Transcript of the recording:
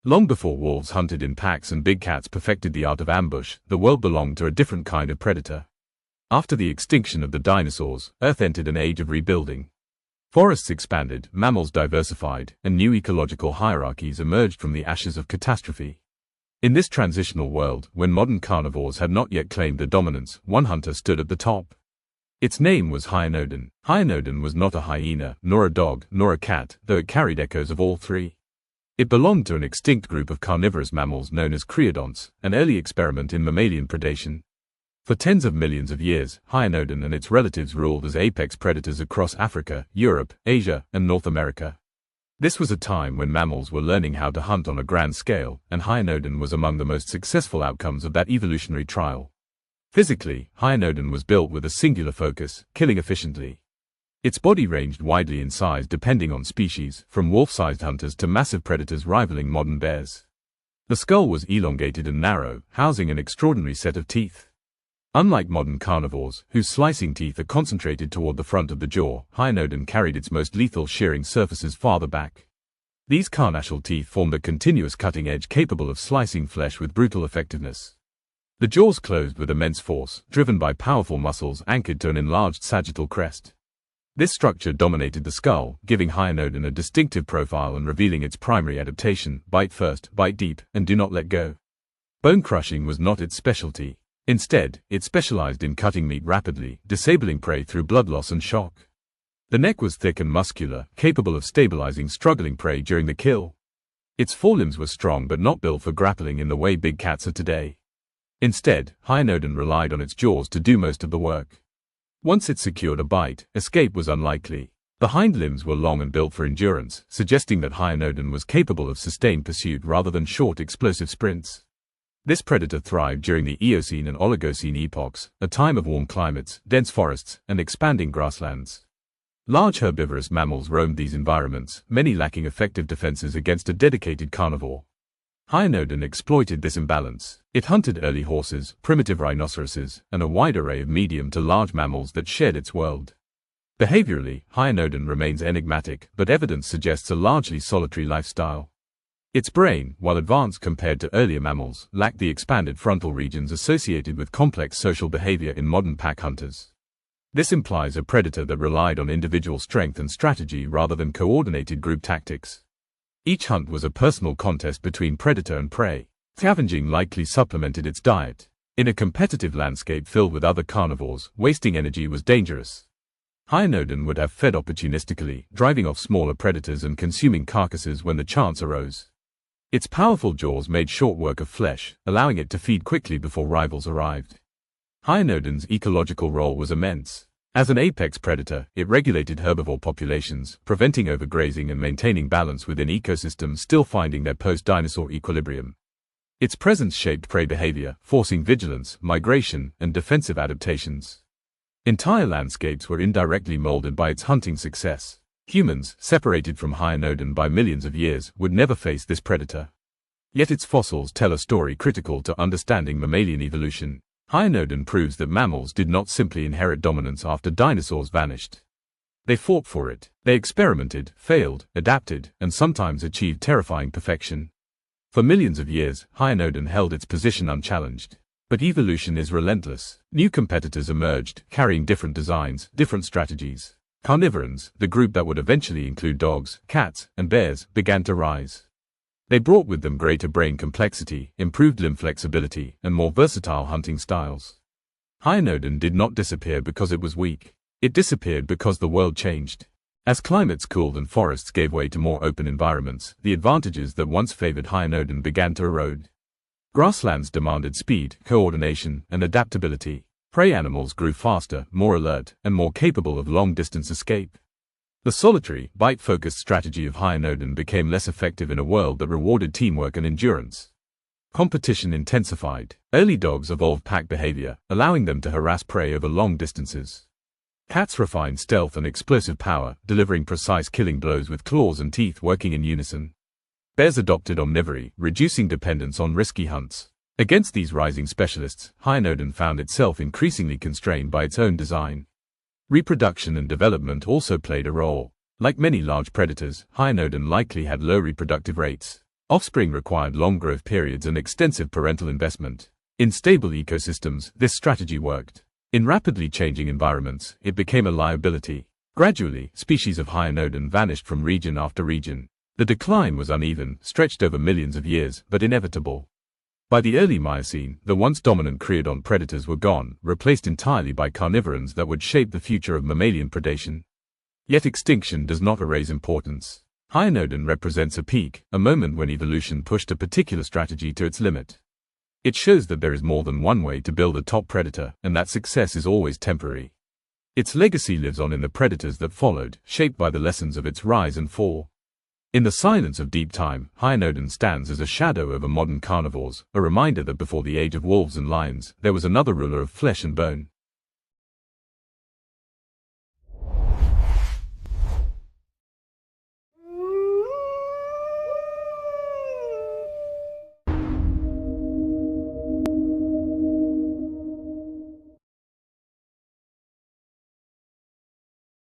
Long before wolves hunted in packs and big cats perfected the art of ambush, the world belonged to a different kind of predator. After the extinction of the dinosaurs, Earth entered an age of rebuilding. Forests expanded, mammals diversified, and new ecological hierarchies emerged from the ashes of catastrophe. In this transitional world, when modern carnivores had not yet claimed the dominance, one hunter stood at the top. Its name was Hyaenodon. Hyaenodon was not a hyena, nor a dog, nor a cat, though it carried echoes of all three. It belonged to an extinct group of carnivorous mammals known as creodonts, an early experiment in mammalian predation. For tens of millions of years, Hyaenodon and its relatives ruled as apex predators across Africa, Europe, Asia, and North America. This was a time when mammals were learning how to hunt on a grand scale, and Hyaenodon was among the most successful outcomes of that evolutionary trial. Physically, Hyaenodon was built with a singular focus, killing efficiently. Its body ranged widely in size depending on species, from wolf-sized hunters to massive predators rivaling modern bears. The skull was elongated and narrow, housing an extraordinary set of teeth. Unlike modern carnivores, whose slicing teeth are concentrated toward the front of the jaw, Hyaenodon carried its most lethal shearing surfaces farther back. These carnassial teeth formed a continuous cutting edge capable of slicing flesh with brutal effectiveness. The jaws closed with immense force, driven by powerful muscles anchored to an enlarged sagittal crest. This structure dominated the skull, giving Hyaenodon a distinctive profile and revealing its primary adaptation: bite first, bite deep, and do not let go. Bone crushing was not its specialty. Instead, it specialized in cutting meat rapidly, disabling prey through blood loss and shock. The neck was thick and muscular, capable of stabilizing struggling prey during the kill. Its forelimbs were strong but not built for grappling in the way big cats are today. Instead, Hyaenodon relied on its jaws to do most of the work. Once it secured a bite, escape was unlikely. The hind limbs were long and built for endurance, suggesting that Hyaenodon was capable of sustained pursuit rather than short explosive sprints. This predator thrived during the Eocene and Oligocene epochs, a time of warm climates, dense forests, and expanding grasslands. Large herbivorous mammals roamed these environments, many lacking effective defenses against a dedicated carnivore. Hyaenodon exploited this imbalance. It hunted early horses, primitive rhinoceroses, and a wide array of medium to large mammals that shared its world. Behaviorally, Hyaenodon remains enigmatic, but evidence suggests a largely solitary lifestyle. Its brain, while advanced compared to earlier mammals, lacked the expanded frontal regions associated with complex social behavior in modern pack hunters. This implies a predator that relied on individual strength and strategy rather than coordinated group tactics. Each hunt was a personal contest between predator and prey. Scavenging likely supplemented its diet. In a competitive landscape filled with other carnivores, wasting energy was dangerous. Hyaenodon would have fed opportunistically, driving off smaller predators and consuming carcasses when the chance arose. Its powerful jaws made short work of flesh, allowing it to feed quickly before rivals arrived. Hyaenodon's ecological role was immense. As an apex predator, it regulated herbivore populations, preventing overgrazing and maintaining balance within ecosystems still finding their post-dinosaur equilibrium. Its presence shaped prey behavior, forcing vigilance, migration, and defensive adaptations. Entire landscapes were indirectly molded by its hunting success. Humans, separated from Hyaenodon by millions of years, would never face this predator. Yet its fossils tell a story critical to understanding mammalian evolution. Hyaenodon proves that mammals did not simply inherit dominance after dinosaurs vanished. They fought for it. They experimented, failed, adapted, and sometimes achieved terrifying perfection. For millions of years, Hyaenodon held its position unchallenged. But evolution is relentless. New competitors emerged, carrying different designs, different strategies. Carnivorans, the group that would eventually include dogs, cats, and bears, began to rise. They brought with them greater brain complexity, improved limb flexibility, and more versatile hunting styles. Hyaenodon did not disappear because it was weak. It disappeared because the world changed. As climates cooled and forests gave way to more open environments, the advantages that once favored Hyaenodon began to erode. Grasslands demanded speed, coordination, and adaptability. Prey animals grew faster, more alert, and more capable of long-distance escape. The solitary, bite-focused strategy of Hyaenodon became less effective in a world that rewarded teamwork and endurance. Competition intensified. Early dogs evolved pack behavior, allowing them to harass prey over long distances. Cats refined stealth and explosive power, delivering precise killing blows with claws and teeth working in unison. Bears adopted omnivory, reducing dependence on risky hunts. Against these rising specialists, Hyaenodon found itself increasingly constrained by its own design. Reproduction and development also played a role. Like many large predators, Hyaenodon likely had low reproductive rates. Offspring required long growth periods and extensive parental investment. In stable ecosystems, this strategy worked. In rapidly changing environments, it became a liability. Gradually, species of Hyaenodon vanished from region after region. The decline was uneven, stretched over millions of years, but inevitable. By the early Miocene, the once dominant creodont predators were gone, replaced entirely by carnivorans that would shape the future of mammalian predation. Yet extinction does not erase importance. Hyaenodon represents a peak, a moment when evolution pushed a particular strategy to its limit. It shows that there is more than one way to build a top predator, and that success is always temporary. Its legacy lives on in the predators that followed, shaped by the lessons of its rise and fall. In the silence of deep time, Hyaenodon stands as a shadow over modern carnivores, a reminder that before the age of wolves and lions, there was another ruler of flesh and bone.